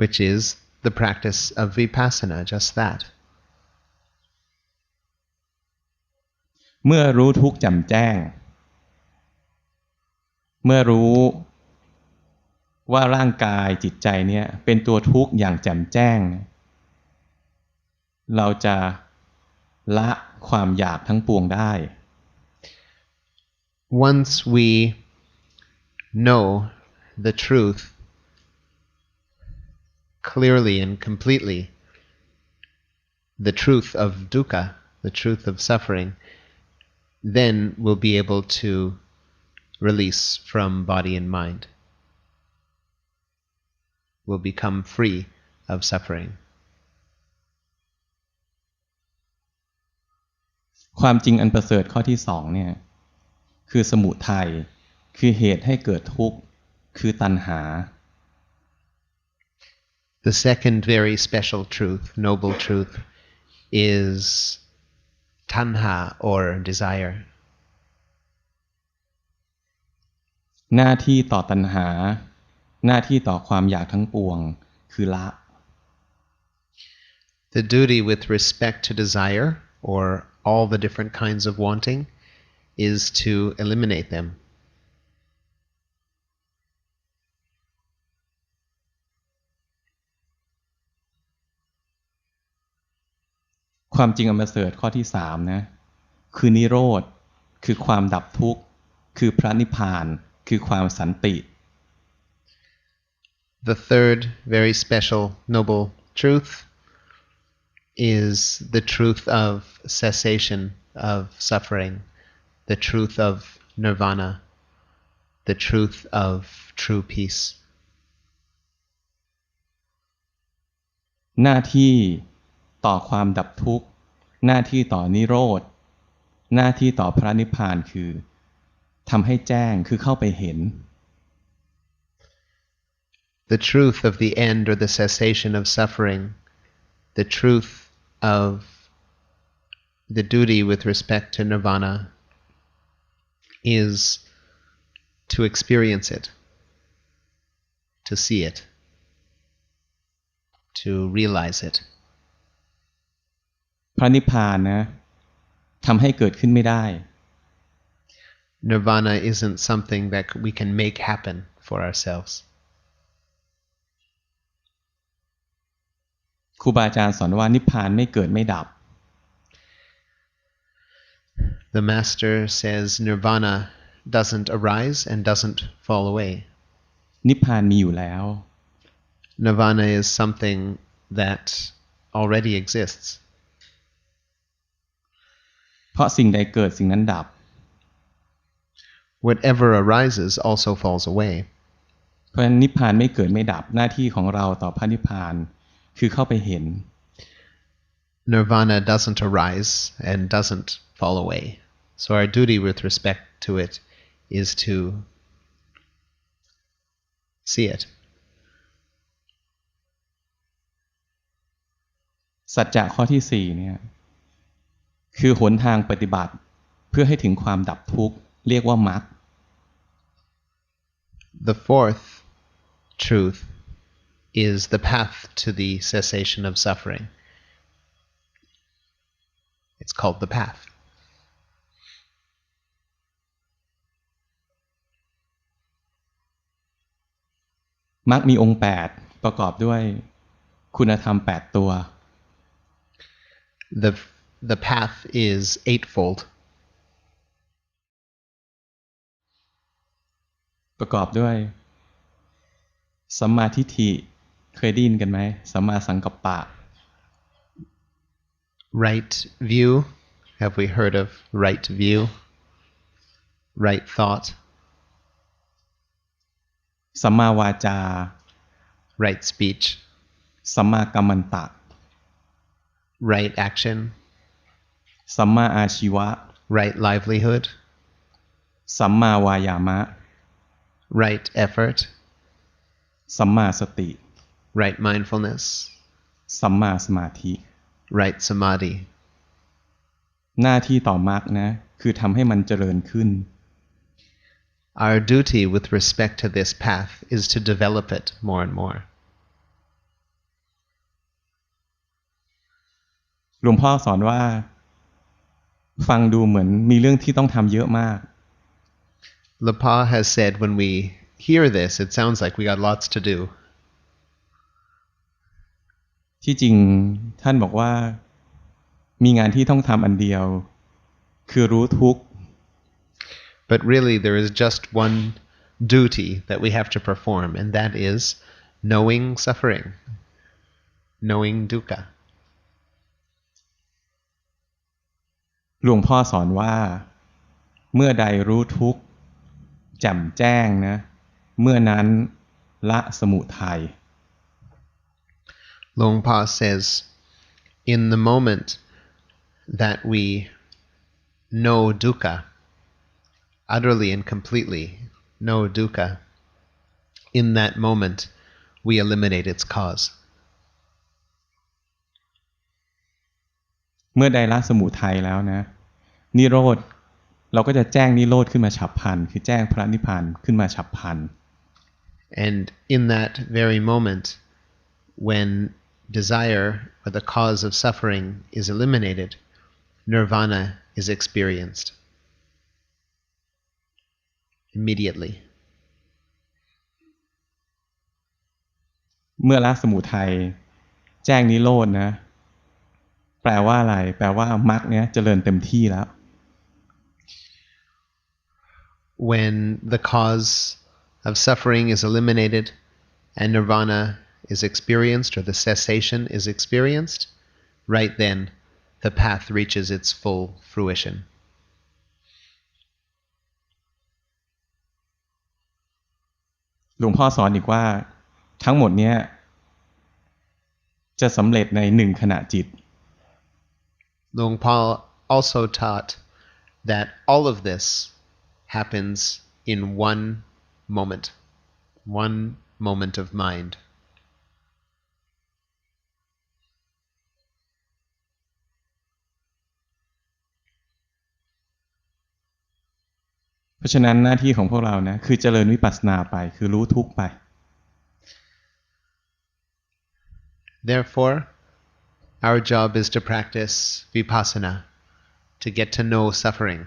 Speaker 2: Which is the practice of vipassana, just that.
Speaker 1: เมื่อรู้ทุกข์แจ่มแจ้งเมื่อรู้ว่าร่างกายจิตใจเนี่ยเป็นตัวทุกข์อย่างแจ่มแจ้งเราจะละความอยากทั้งปวงได้
Speaker 2: Once we know the truth clearly and completely, the truth of dukkha, the truth of suffering, then we'll be able to release from body and mind. We'll become free of suffering.
Speaker 1: ความจริงอันประเสริฐข้อที่สองเนี่ยคือสมุทัยคือเหตุให้เกิดทุกข์คือตัณหา
Speaker 2: The second very special truth, noble truth, is tanha or desire.
Speaker 1: หน้าที่ต่อตัณหาหน้าที่ต่อความอยากทั้งปวงคือละ
Speaker 2: The duty with respect to desire, or all the different kinds of wanting, is to eliminate them.
Speaker 1: ค ความจริงอันประเสริฐข้อที่3นะคือนิโรธคือความดับทุกข์คือพระนิพพานคือความสันติ
Speaker 2: The third very special noble truth is the truth of cessation of suffering, the truth of nirvana, the truth of true peace.
Speaker 1: หน้าที่ต่อความดับทุกข์หน้าที่ต่อนิโรธหน้าที่ต่อพระนิพพานคือทำให้แจ้งคือเข้าไปเห็น
Speaker 2: The truth of the end or the cessation of suffering, the truth of the duty with respect to nirvana is to experience it, to see it, to realize it.
Speaker 1: พระนิพพานนะทำให้เกิดขึ้นไม่ได้
Speaker 2: Nirvana isn't something that we can make happen for ourselves.
Speaker 1: ครูบาอาจารย์สอนว่านิพพานไม่เกิดไม่ดับ
Speaker 2: The master says nirvana doesn't arise and doesn't fall away.
Speaker 1: นิพพานมีอยู่แล้ว
Speaker 2: Nirvana is something that already exists.
Speaker 1: เพราะสิ่งใดเกิดสิ่งนั้นดับ
Speaker 2: Whatever arises also falls away.
Speaker 1: เพราะฉะนั้นนิพพานไม่เกิดไม่ดับหน้าที่ของเราต่อพระนิพพานคือเข้าไปเห็น
Speaker 2: Nirvana doesn't arise and doesn't fall away. So our duty with respect to it is to see it.
Speaker 1: สัจจะข้อที่4เนี่ยคือหนทางปฏิบัติเพื่อให้ถึงความดับทุกข์เรียกว่ามรรค
Speaker 2: The fourth truth is the path to the cessation of suffering. It's called the path.
Speaker 1: มรรคมีองค์8ประกอบด้วยคุณธรรม8ตัว
Speaker 2: The path is eightfold.
Speaker 1: ประกอบด้วยสัมมาทิฏฐิเคยได้ยินกันไหมสัมมาสังกัปปะ
Speaker 2: Right view. Have we heard of right view? Right thought.
Speaker 1: สัมมาวาจา
Speaker 2: Right speech.
Speaker 1: สัมมากัมมันตะ
Speaker 2: Right action.
Speaker 1: สัมมาอาชีวะ
Speaker 2: Right livelihood.
Speaker 1: สัมมาวายามะ
Speaker 2: Right effort.
Speaker 1: สัมมาสติ
Speaker 2: Right mindfulness.
Speaker 1: สัมมาสมาธิ
Speaker 2: Right samadhi.
Speaker 1: หน้าที่ต่อมรรคนะคือทำให้มันเจริญขึ้น
Speaker 2: Our duty with respect to this path is to develop it more and more.
Speaker 1: หลวงพ่อสอนว่าฟังดูเหมือนมีเรื่องที่ต้องทำเยอะมาก
Speaker 2: Lapa has said when we hear this, it sounds like we got lots to do.
Speaker 1: ที่จริงท่านบอกว่ามีงานที่ต้องทำอันเดียวคือรู้ทุกข์
Speaker 2: But really, there is just one duty that we have to perform, and that is knowing suffering, knowing dukkha.
Speaker 1: หลวงพ่อสอนว่าเมื่อใดรู้ทุกข์แจ่มแจ้งนะเมื่อนั้นละสมุทัย
Speaker 2: Longpa says, in the moment that we know dukkha, utterly and completely know dukkha, in that moment we eliminate its cause.
Speaker 1: เมื่อใดละสมุทัยแล้วนะนิโรธเราก็จะแจ้งนิโรธขึ้นมาฉับพลันคือแจ้งพระนิพพานขึ้นมาฉับพลัน
Speaker 2: And in that very moment, when desire or the cause of suffering is eliminated, nirvana is experienced immediately.
Speaker 1: เมื่อละสมุทัยแจ้งนิโรธนะ แปลว่าอะไรแปลว่ามรรคเนี้ยเจริญเต็มที่แล้ว
Speaker 2: When the cause of suffering is eliminated and nirvana is experienced or the cessation is experienced, right then the path reaches its full fruition.
Speaker 1: หลวงพ่อสอนอีกว่าทั้งหมดเนี้ยจะสำเร็จในหนึ่งขณะจิต
Speaker 2: Luang Por also taught that all of this happens in one moment of mind.
Speaker 1: เพราะฉะนั้นหน้าที่ของพวกเรานะคือเจริญวิปัสสนาไปคือรู้ทุกข์ไป
Speaker 2: Therefore, our job is to practice vipassana, to get to know suffering.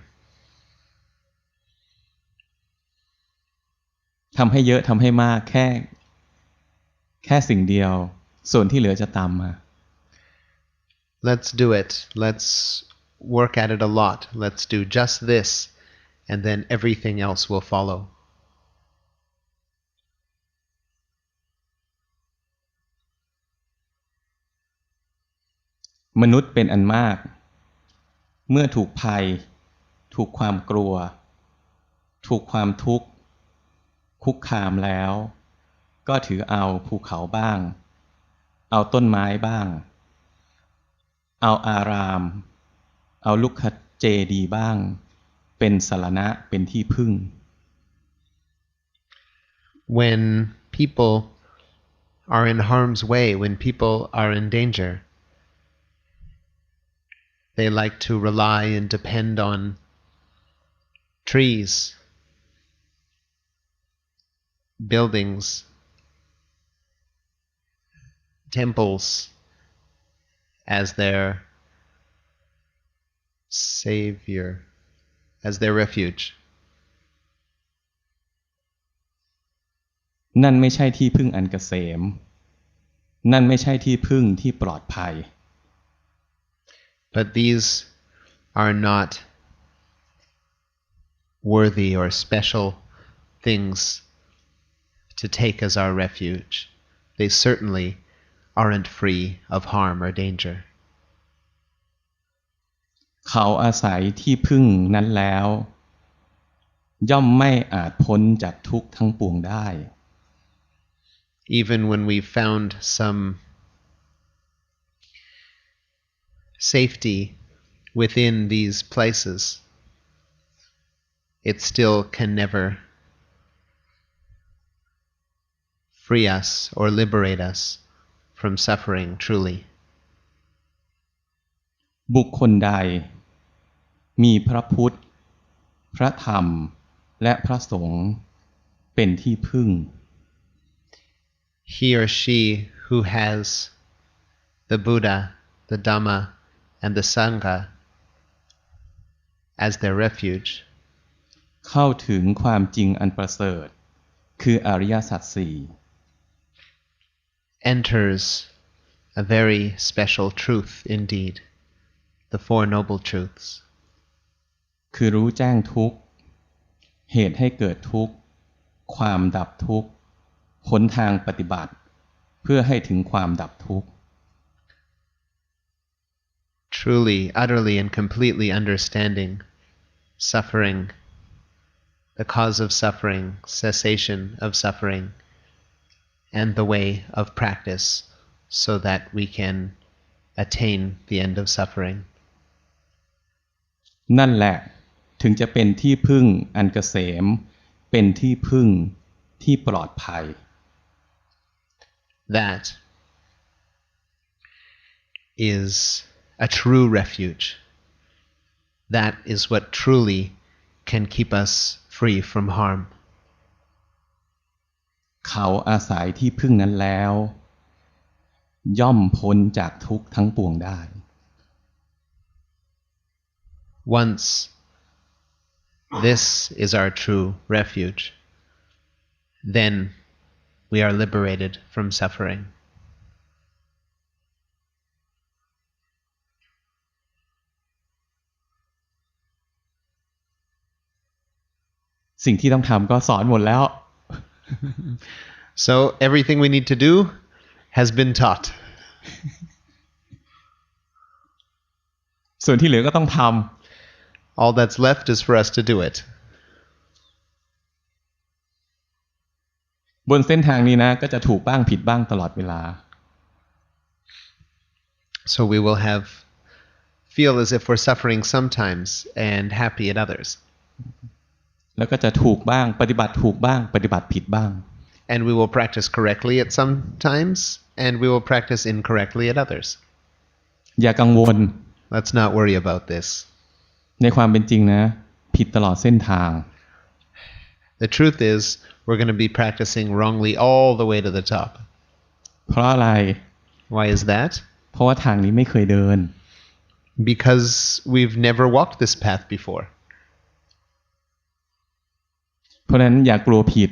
Speaker 1: ทำให้เยอะทำให้มากแค่สิ่งเดียวส่วนที่เหลือจะตามมา
Speaker 2: Let's do it. Let's work at it a lot. Let's do just this, and then everything else will follow.
Speaker 1: มนุษย์เป็นอันมากเมื่อถูกภัยถูกความกลัวถูกความทุกข์คุกคามแล้วก็ถือเอาภูเขาบ้างเอาต้นไม้บ้างเอาอารามเอาลุกขเจดีย์บ้างเป็นสรณะเป็นที่พึ่ง
Speaker 2: When people are in harm's way, when people are in danger, they like to rely and depend on trees, buildings, temples as their savior, as their refuge.
Speaker 1: นั่นไม่ใช่ที่พึ่งอันเกษมนั่นไม่ใช่ที่พึ่งที่ปลอดภัย
Speaker 2: But these are not worthy or special things to take as our refuge. They certainly aren't free of harm or danger.
Speaker 1: เขาอาศัยที่พึ่งนั้นแล้วย่อมไม่อาจพ้นจากทุกข์ทั้งปวงได้
Speaker 2: Even when we've found some safety within these places, it still can never free us or liberate us from suffering truly.
Speaker 1: บุคคลใดมีพระพุทธพระธรรมและพระสงฆ์เป็นที่พึ่ง
Speaker 2: He or she who has the Buddha, the Dhamma, and the Sangha as their refuge
Speaker 1: เข้าถึงความจริงอันประเสริฐคืออริยสัจสี่
Speaker 2: enters a very special truth indeed, the Four Noble Truths.
Speaker 1: คือรู้แจ้งทุกข์เหตุให้เกิดทุกข์ความดับทุกข์หนทางปฏิบัติเพื่อให้ถึงความดับทุกข์
Speaker 2: Truly, utterly, and completely understanding suffering, the cause of suffering, cessation of suffering, and the way of practice so that we can attain the end of suffering.
Speaker 1: นั่นแหละถึงจะเป็นที่พึ่งอันเกษมเป็นที่พึ่งที่ปลอดภัย
Speaker 2: That is a true refuge. That is what truly can keep us free from harm.
Speaker 1: เขาอาศัยที่พึ่งนั้นแล้วย่อมพ้นจากทุกข์ทั้งปวงได้
Speaker 2: Once this is our true refuge, then we are liberated from suffering.
Speaker 1: สิ่งที่ต้องทำก็สอนหมดแล้ว
Speaker 2: So everything we need to do has been taught.
Speaker 1: ส่วนที่เหลือก็ต้องทำ
Speaker 2: All that's left is for us to do it.
Speaker 1: บนเส้นทางนี้นะก็จะถูกบ้างผิดบ้างตลอดเวลา
Speaker 2: So we will feel as if we're suffering sometimes and happy at others.
Speaker 1: แล้วก็จะถูกบ้างปฏิบัติถูกบ้างปฏิบัติผิดบ้าง
Speaker 2: And we will practice correctly at some times, and we will practice incorrectly at others.
Speaker 1: อย่ากังวล
Speaker 2: Let's not worry about this.
Speaker 1: ในความเป็นจริงนะผิดตลอดเส้นทาง
Speaker 2: The truth is, we're going to be practicing wrongly all the way to the top.
Speaker 1: เพราะอะไร
Speaker 2: Why is that?
Speaker 1: เพราะว่าทางนี้ไม่เคยเดิน
Speaker 2: Because we've never walked this path before.
Speaker 1: เพราะฉะนั้นอย่ากลัวผิด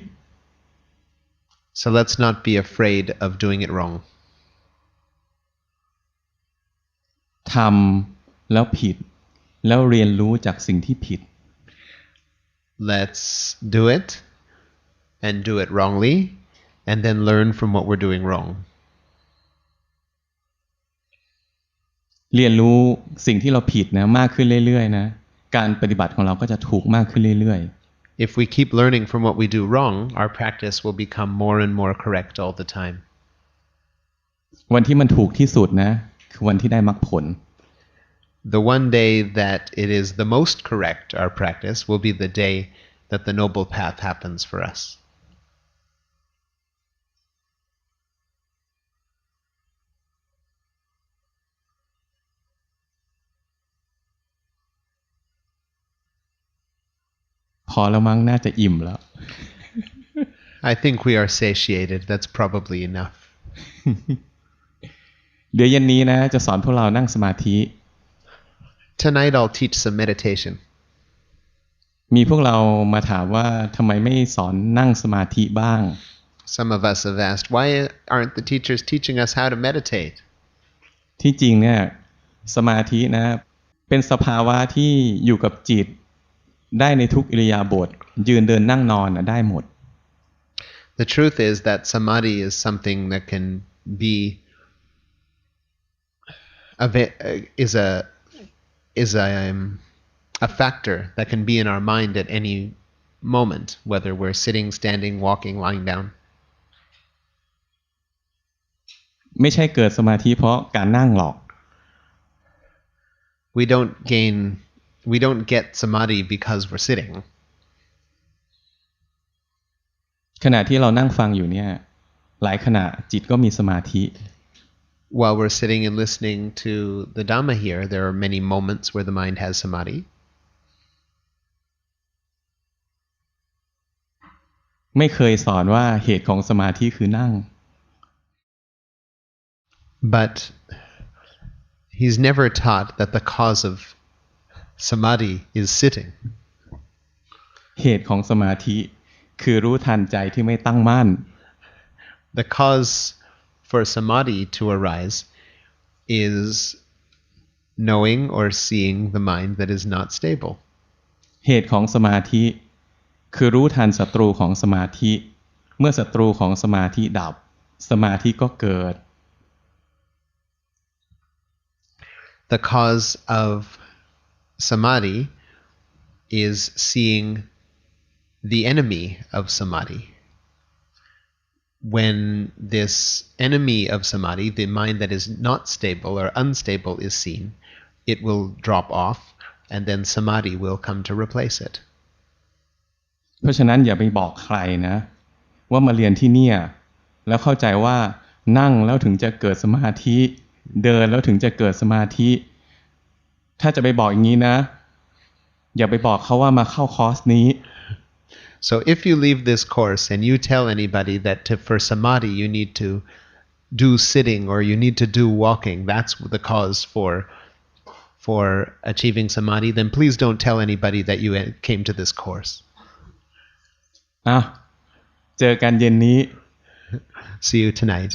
Speaker 2: So let's not be afraid of doing it wrong.
Speaker 1: ทำแล้วผิดแล้วเรียนรู้จากสิ่งที่ผิด
Speaker 2: Let's do it and do it wrongly, and then learn from what we're doing wrong.
Speaker 1: เรียนรู้สิ่งที่เราผิดนะมากขึ้นเรื่อยๆนะการปฏิบัติของเราก็จะถูกมากขึ้นเรื่อยๆ
Speaker 2: If we keep learning from what we do wrong, our practice will become more and more correct all the time.
Speaker 1: วันที่มันถูกที่สุดนะคือวันที่ได้มรรคผล
Speaker 2: The one day that it is the most correct, our practice, will be the day that the noble path happens for us. พอแล้วมั้งน่าจะอิ่มแล้ว I think we are satiated. That's probably enough.
Speaker 1: เดี๋ยวเย็นนี้นะจะสอนพวกเรานั่งสมาธิ
Speaker 2: Tonight I'll teach some meditation.
Speaker 1: มีพวกเรามาถามว่าทำไมไม่สอนนั่งสมาธิบ้าง
Speaker 2: Some of us have asked, why aren't the teachers teaching us how to meditate?
Speaker 1: ที่จริงเนี่ยสมาธินะเป็นสภาวะที่อยู่กับจิตได้ในทุกอิริยาบถยืนเดินนั่งนอนได้หมด
Speaker 2: The truth is that samadhi is something that can be a factor that can be in our mind at any moment, whether we're sitting, standing, walking, lying down.
Speaker 1: ไม่ใช่เกิดสมาธิเพราะการนั่งหรอก
Speaker 2: We don't get samadhi because we're sitting.
Speaker 1: ขณะที่เรานั่งฟังอยู่เนี่ยหลายขณะจิตก็มีสมาธิ
Speaker 2: While we're sitting and listening to the Dhamma here, there are many moments where the mind has samadhi.
Speaker 1: ไม่เคยสอนว่าเหตุของสมาธิคือนั่ง
Speaker 2: But he's never taught that the cause of samadhi is sitting.
Speaker 1: เหตุของสมาธิคือรู้ทันใจที่ไม่ตั้งมั่น
Speaker 2: The cause for samadhi to arise is knowing or seeing the mind that is not stable.
Speaker 1: เหตุของสมาธิคือรู้ทันศัตรูของสมาธิเมื่อศัตรูของสมาธิดับสมาธิก็เกิด
Speaker 2: The cause of samadhi is seeing the enemy of samadhi. When this enemy of samadhi, the mind that is not stable or unstable, is seen, it will drop off, and then samadhi will come to replace it.
Speaker 1: เพราะฉะนั้นอย่าไปบอกใครนะว่ามาเรียนที่เนี่ยแล้วเข้าใจว่านั่งแล้วถึงจะเกิดสมาธิเดินแล้วถึงจะเกิดสมาธิถ้าจะไปบอกอย่างนี้นะอย่าไปบอกเขาว่ามาเข้าคอร์สนี้
Speaker 2: So if you leave this course and you tell anybody that for samadhi you need to do sitting or you need to do walking, that's the cause for achieving samadhi, then please don't tell anybody that you came to this course.
Speaker 1: เจอกันเย็นนี้
Speaker 2: See you tonight.